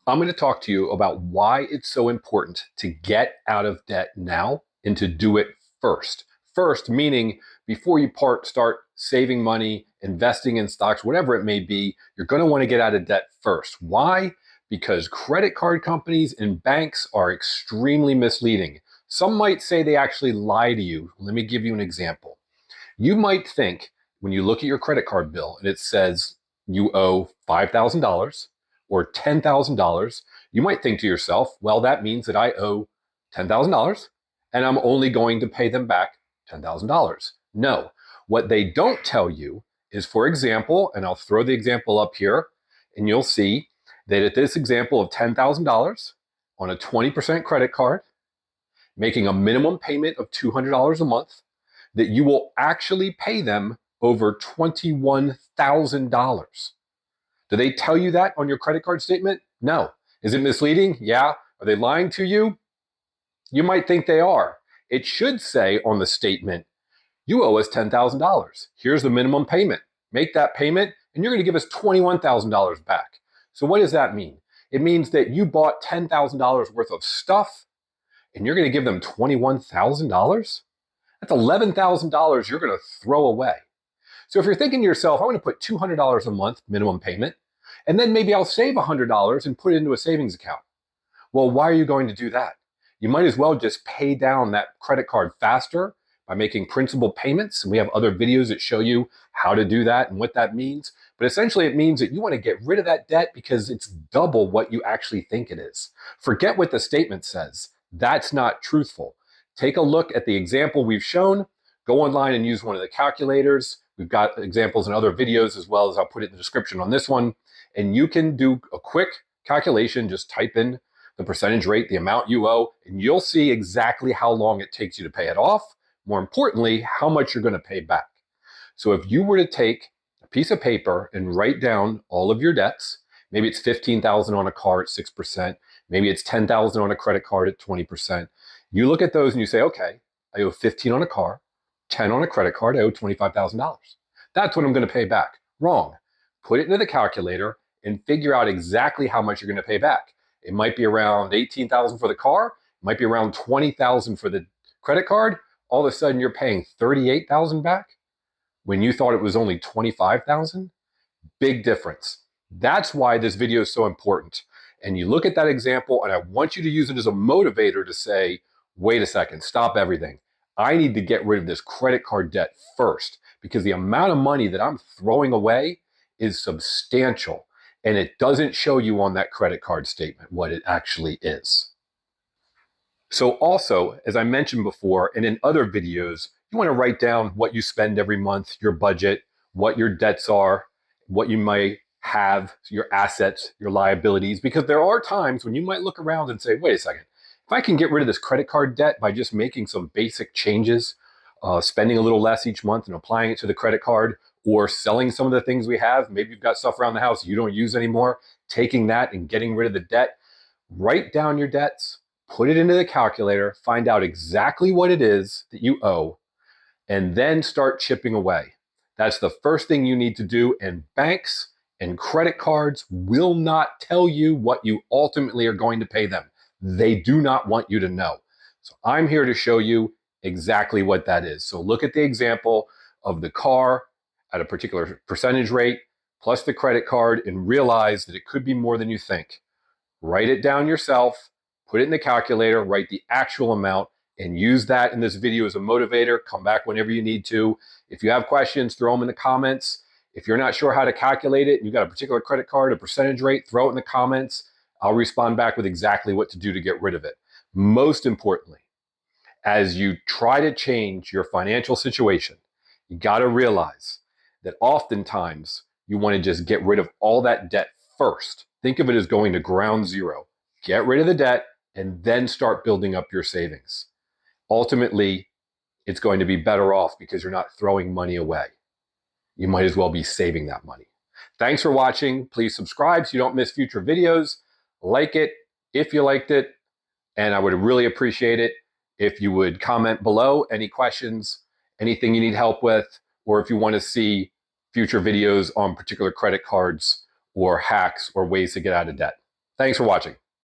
I'm going to talk to you about why it's so important to get out of debt now and to do it first. First, meaning before you start saving money, investing in stocks, whatever it may be, you're going to want to get out of debt first. Why? Because credit card companies and banks are extremely misleading. Some might say they actually lie to you. Let me give you an example. You might think when you look at your credit card bill and it says you owe $5,000 or $10,000, you might think to yourself, well, that means that I owe $10,000 and I'm only going to pay them back $10,000. No, what they don't tell you is, for example, and I'll throw the example up here, and you'll see that at this example of $10,000 on a 20% credit card, making a minimum payment of $200 a month, that you will actually pay them over $21,000. Do they tell you that on your credit card statement? No. Is it misleading? Yeah. Are they lying to you? You might think they are. It should say on the statement, you owe us $10,000. Here's the minimum payment. Make that payment and you're going to give us $21,000 back. So what does that mean? It means that you bought $10,000 worth of stuff and you're going to give them $21,000? That's $11,000 you're going to throw away. So if you're thinking to yourself, I'm going to put $200 a month minimum payment, and then maybe I'll save $100 and put it into a savings account. Well, why are you going to do that? You might as well just pay down that credit card faster by making principal payments. And we have other videos that show you how to do that and what that means. But essentially, it means that you want to get rid of that debt because it's double what you actually think it is. Forget what the statement says. That's not truthful. Take a look at the example we've shown. Go online and use one of the calculators. We've got examples in other videos as well, as I'll put it in the description on this one. And you can do a quick calculation. Just type in the percentage rate, the amount you owe, and you'll see exactly how long it takes you to pay it off. More importantly, how much you're going to pay back. So if you were to take a piece of paper and write down all of your debts, maybe it's $15,000 on a car at 6%, maybe it's $10,000 on a credit card at 20%. You look at those and you say, okay, I owe 15 on a car, 10 on a credit card, I owe $25,000. That's what I'm going to pay back. Wrong. Put it into the calculator and figure out exactly how much you're going to pay back. It might be around $18,000 for the car, it might be around $20,000 for the credit card. All of a sudden you're paying $38,000 back when you thought it was only $25,000. Big difference. That's why this video is so important. And you look at that example, and I want you to use it as a motivator to say, wait a second, stop everything. I need to get rid of this credit card debt first, because the amount of money that I'm throwing away is substantial. And it doesn't show you on that credit card statement what it actually is. So also, as I mentioned before, and in other videos, you want to write down what you spend every month, your budget, what your debts are, what you might have, your assets, your liabilities, because there are times when you might look around and say, wait a second, if I can get rid of this credit card debt by just making some basic changes, spending a little less each month and applying it to the credit card, or selling some of the things we have, maybe you've got stuff around the house you don't use anymore, taking that and getting rid of the debt, write down your debts, put it into the calculator, find out exactly what it is that you owe, and then start chipping away. That's the first thing you need to do, and banks and credit cards will not tell you what you ultimately are going to pay them. They do not want you to know. So I'm here to show you exactly what that is. So look at the example of the car at a particular percentage rate plus the credit card and realize that it could be more than you think. Write it down yourself, put it in the calculator, write the actual amount, and use that in this video as a motivator. Come back whenever you need to. If you have questions, throw them in the comments. If you're not sure how to calculate it and you've got a particular credit card, a percentage rate, throw it in the comments. I'll respond back with exactly what to do to get rid of it. Most importantly, as you try to change your financial situation, you got to realize that oftentimes you want to just get rid of all that debt first. Think of it as going to ground zero. Get rid of the debt and then start building up your savings. Ultimately, it's going to be better off because you're not throwing money away. You might as well be saving that money. Thanks for watching. Please subscribe so you don't miss future videos. Like it if you liked it. And I would really appreciate it if you would comment below any questions, anything you need help with, or if you want to see future videos on particular credit cards or hacks or ways to get out of debt. Thanks for watching.